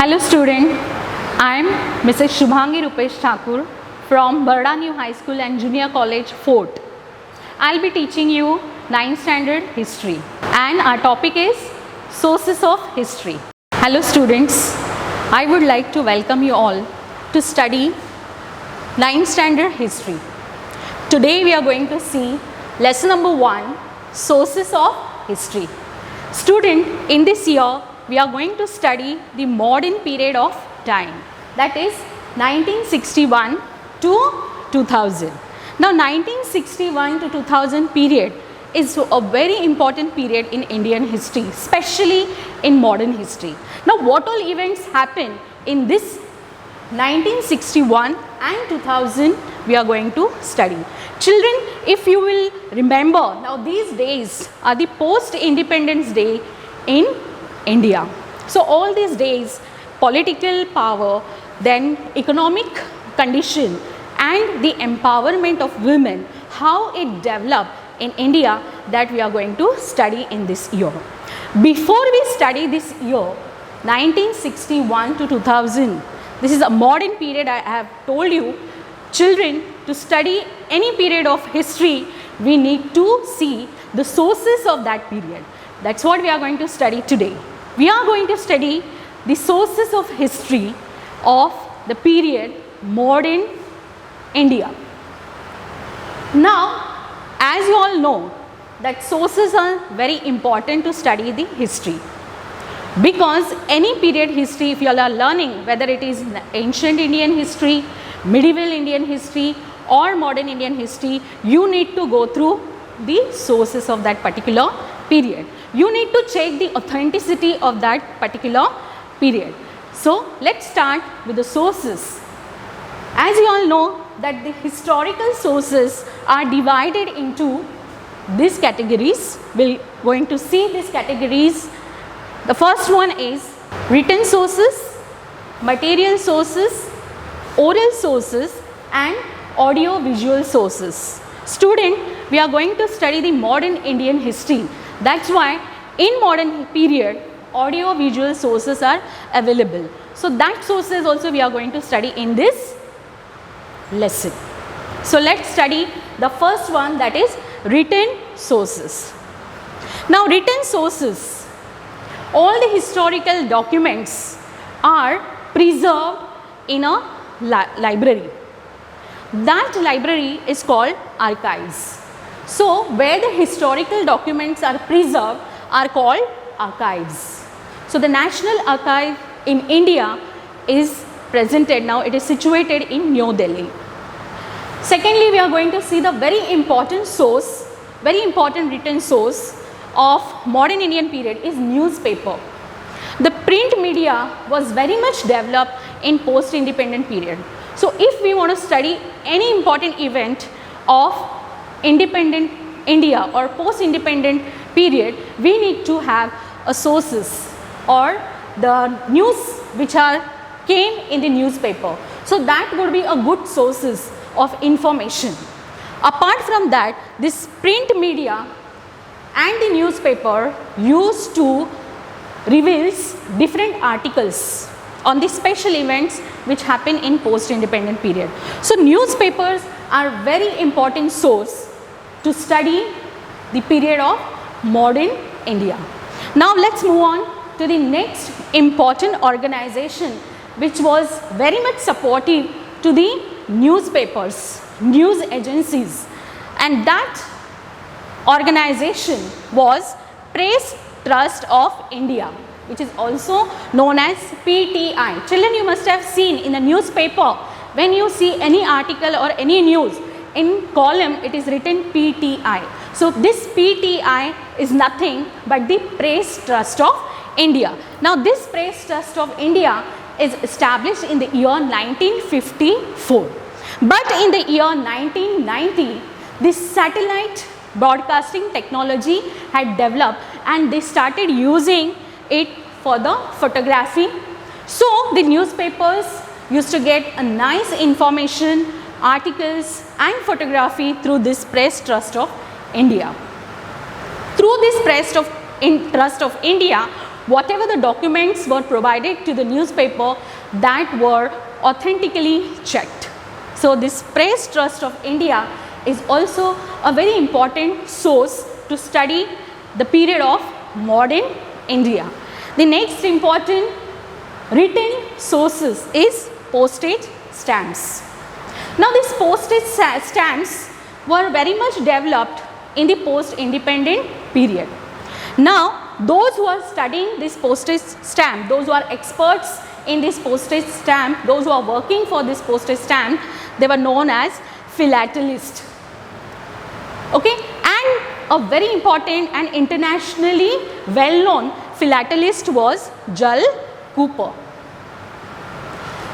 Hello student, I am Mrs. Shubhangi Rupesh Thakur from Barda New High School and Junior College, Fort. I will be teaching you 9th standard history and our topic is sources of history. Hello students, I would like to welcome you all to study 9th standard history. Today we are going to see lesson number 1, sources of history. Student, in this year we are going to study the modern period of time, that is 1961 to 2000. Now 1961 to 2000 period is a very important period in Indian history, especially in modern history. Now what all events happened in this 1961 and 2000 we are going to study. Children, if you will remember, now these days are the post-independence day in India. So all these days, political power, then economic condition and the empowerment of women, how it developed in India, that we are going to study in this year. Before we study this year, 1961 to 2000, this is a modern period. I have told you, children, to study any period of history, we need to see the sources of that period. That's what we are going to study today. We are going to study the sources of history of the period modern India. Now, as you all know, that sources are very important to study the history. Because any period history, if you all are learning, whether it is ancient Indian history, medieval Indian history or modern Indian history, you need to go through the sources of that particular period. You need to check the authenticity of that particular period. So let's start with the sources. As you all know that the historical sources are divided into these categories. We're going to see these categories. The first one is written sources, material sources, oral sources and audio visual sources. Student, we are going to study the modern Indian history. That's why in modern period, audio visual sources are available. So that sources also we are going to study in this lesson. So let's study the first one, that is written sources. Now written sources, all the historical documents are preserved in a library. That library is called archives. So where the historical documents are preserved are called archives. So the National Archive in India is presented now, it is situated in New Delhi. Secondly, we are going to see the very important source, very important written source of modern Indian period is newspaper. The print media was very much developed in post-independent period. So if we want to study any important event of independent India or post-independent period, we need to have a sources or the news which came in the newspaper. So that would be a good sources of information. Apart from that, this print media and the newspaper used to reveals different articles on the special events which happen in post-independent period. So newspapers are very important source to study the period of modern India. Now let's move on to the next important organization which was very much supportive to the newspapers, news agencies, and that organization was Press Trust of India, which is also known as PTI. Children, you must have seen in the newspaper, when you see any article or any news, in column it is written PTI. So this PTI is nothing but the Press Trust of India. Now this Press Trust of India is established in the year 1954. But in the year 1990, this satellite broadcasting technology had developed and they started using it for the photography. So the newspapers used to get a nice information, articles and photography through this Press Trust of India. Through this Press Trust of India, whatever the documents were provided to the newspaper, that were authentically checked. So this Press Trust of India is also a very important source to study the period of modern India. The next important written sources is postage stamps. Now these postage stamps were very much developed in the post-independent period. Now those who are studying this postage stamp, those who are experts in this postage stamp, those who are working for this postage stamp, they were known as philatelists. Okay, and a very important and internationally well-known philatelist was Jal Cooper.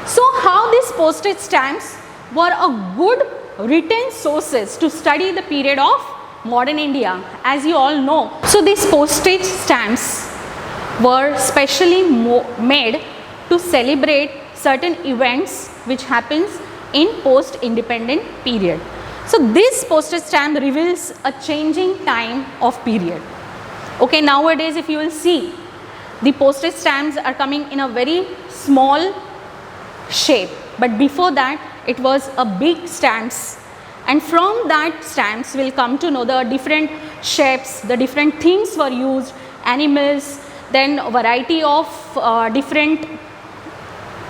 So how these postage stamps were a good written sources to study the period of modern India, as you all know. So these postage stamps were specially made to celebrate certain events which happens in post-independent period. So this postage stamp reveals a changing time of period. Okay, nowadays if you will see, the postage stamps are coming in a very small shape, but before that it was a big stamps, and from that stamps will come to know the different shapes, the different things were used, animals, then a variety of different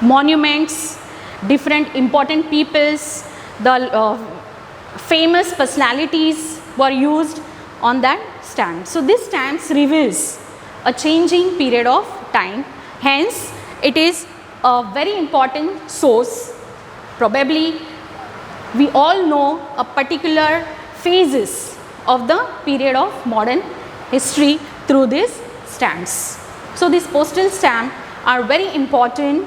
monuments, different important peoples, the famous personalities were used on that stamp. So this stamps reveals a changing period of time, hence it is a very important source. Probably we all know a particular phases of the period of modern history through these stamps. So these postal stamps are very important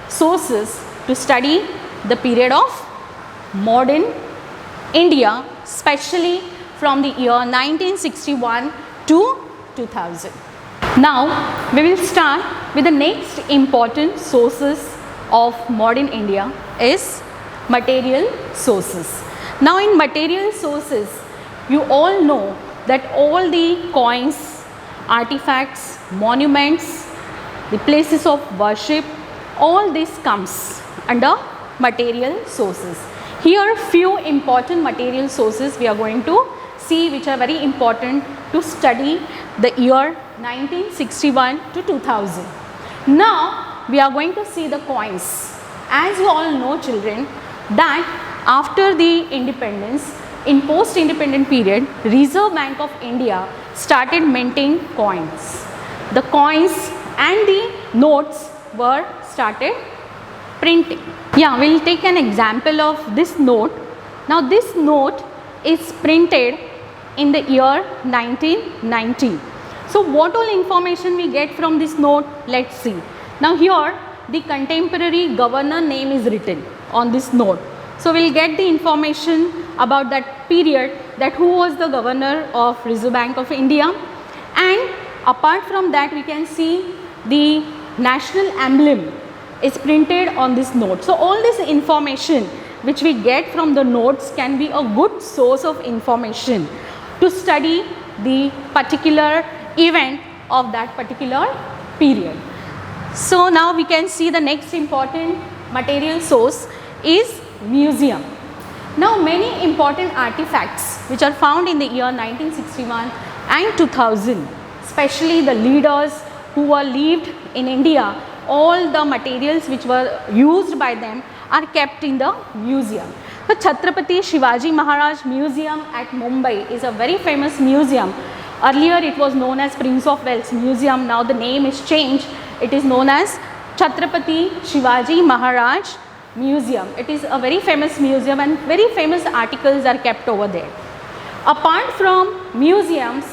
sources to study the period of modern India, especially from the year 1961 to 2000. Now we will start with the next important sources of modern India is material sources. Now in material sources, you all know that all the coins, artifacts, monuments, the places of worship, all this comes under material sources. Here few important material sources we are going to see, which are very important to study the year 1961 to 2000. Now we are going to see the coins. As you all know, children, that after the independence, in post-independent period, Reserve Bank of India started minting coins. The coins and the notes were started printing. Yeah, we will take an example of this note. Now this note is printed in the year 1990. So what all information we get from this note? Let's see. Now here the contemporary governor name is written on this note. So we will get the information about that period, that who was the governor of Reserve Bank of India, and apart from that we can see the national emblem is printed on this note. So all this information which we get from the notes can be a good source of information to study the particular event of that particular period. So now we can see the next important material source is museum. Now many important artifacts which are found in the year 1961 and 2000, especially the leaders who were lived in India, all the materials which were used by them are kept in the museum. The Chhatrapati Shivaji Maharaj Museum at Mumbai is a very famous museum. Earlier it was known as Prince of Wales Museum. Now the name is changed. It is known as Chhatrapati Shivaji Maharaj Museum. It is a very famous museum and very famous articles are kept over there. Apart from museums,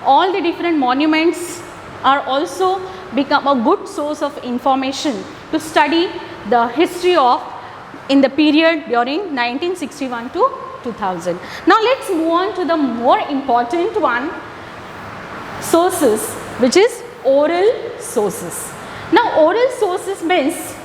all the different monuments are also become a good source of information to study the history of in the period during 1961 to 2000. Now let's move on to the more important one, sources, which is oral sources. Now oral sources means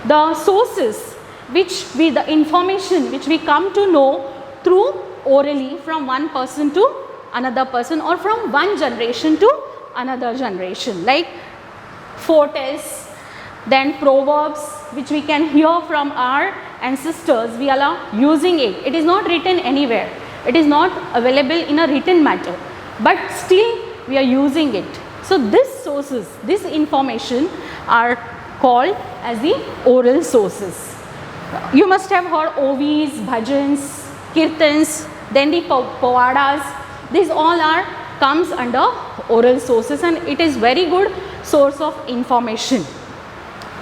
the sources which the information which we come to know through orally from one person to another person or from one generation to another generation. Like fortes, then proverbs which we can hear from our ancestors, we are using it. It is not written anywhere. It is not available in a written matter, but still we are using it. So these sources, this information are called as the oral sources. You must have heard ovis, bhajans, kirtans, then the pavadas. These all are comes under oral sources, and it is very good source of information.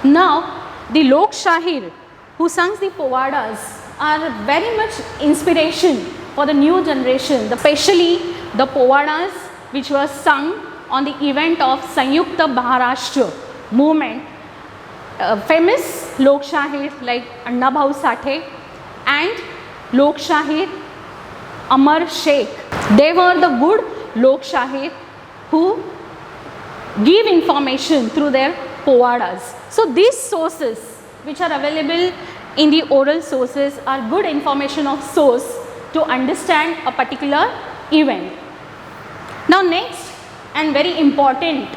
Now the Lok Shahir who sings the pavadas are very much inspiration for the new generation, especially the pavadas which were sung on the event of Sanyukta Maharashtra movement. Famous Lok Shahir like Anna Bhau Sathe and Lok Shahir Amar Sheikh, they were the good Lok Shahir who give information through their pavadas. So these sources which are available in the oral sources are good information of source to understand a particular event. Now next and very important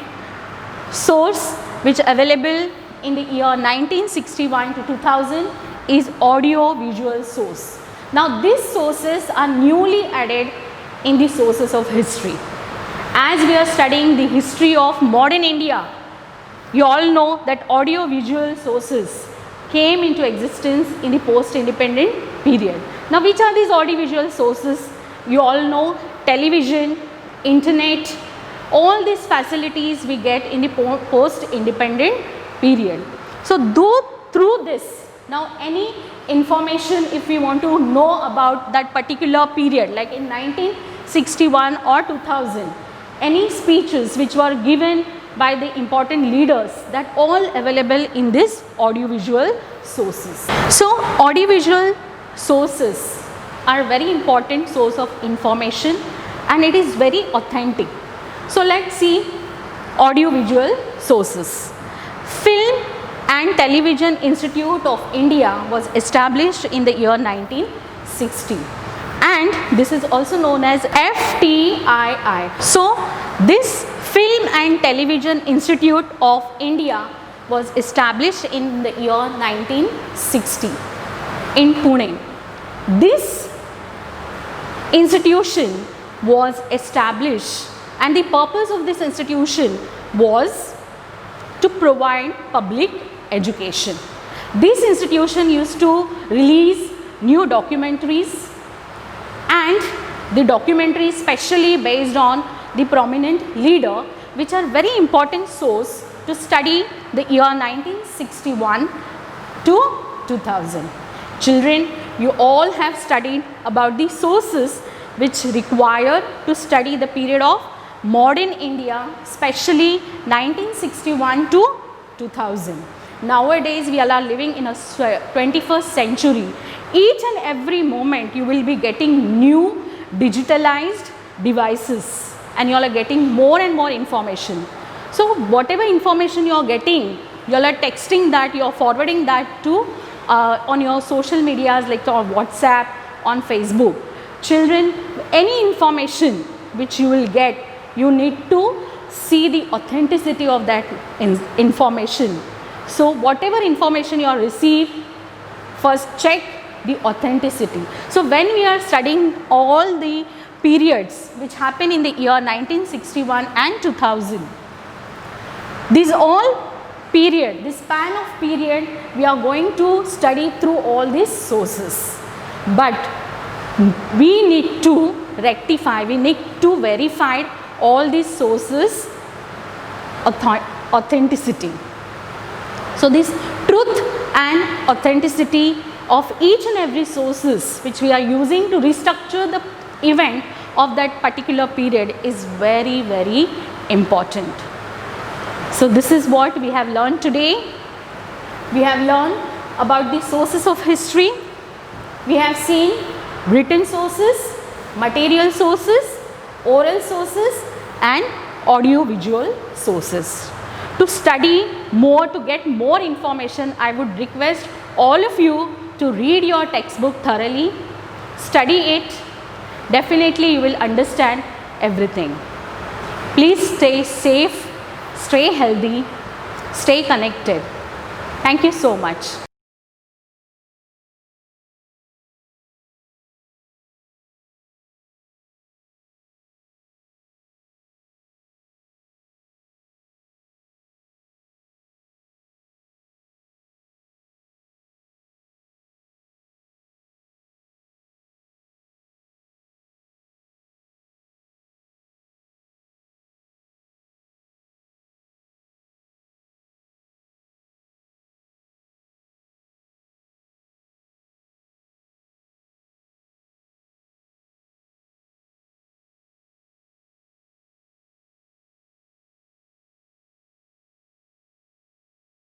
source which available in the year 1961 to 2000 is audio visual source. Now these sources are newly added in the sources of history. As we are studying the history of modern India, you all know that audio visual sources came into existence in the post-independent period. Now which are these audio visual sources? You all know television, internet, all these facilities we get in the post-independent period. So through this, now any information if we want to know about that particular period, like in 1961 or 2000, any speeches which were given by the important leaders, that all available in this audiovisual sources. So audiovisual sources are very important source of information, and it is very authentic. So let's see audiovisual sources. Film and Television Institute of India was established in the year 1960, and this is also known as FTII. So this Film and Television Institute of India was established in the year 1960 in Pune. This institution was established, and the purpose of this institution was to provide public education. This institution used to release new documentaries, and the documentaries specially based on the prominent leader, which are very important source to study the year 1961 to 2000. Children, you all have studied about the sources which required to study the period of modern India, especially 1961 to 2000. Nowadays we all are living in a 21st century. Each and every moment you will be getting new digitalized devices, and you all are getting more and more information. So whatever information you are getting, you all are texting that, you are forwarding that to on your social medias like on WhatsApp, on Facebook. Children, any information which you will get, you need to see the authenticity of that information. So whatever information you are receive, first check the authenticity. So when we are studying all the periods which happened in the year 1961 and 2000, these all period, this span of period, we are going to study through all these sources. But we need to rectify, we need to verify all these sources authenticity. So this truth and authenticity of each and every sources which we are using to restructure the event of that particular period is very, very important. So this is what we have learned today. We have learned about the sources of history. We have seen written sources, material sources, oral sources, and audio-visual sources. To study more, to get more information, I would request all of you to read your textbook thoroughly, study it. Definitely you will understand everything. Please stay safe, stay healthy, Stay connected. Thank you so much.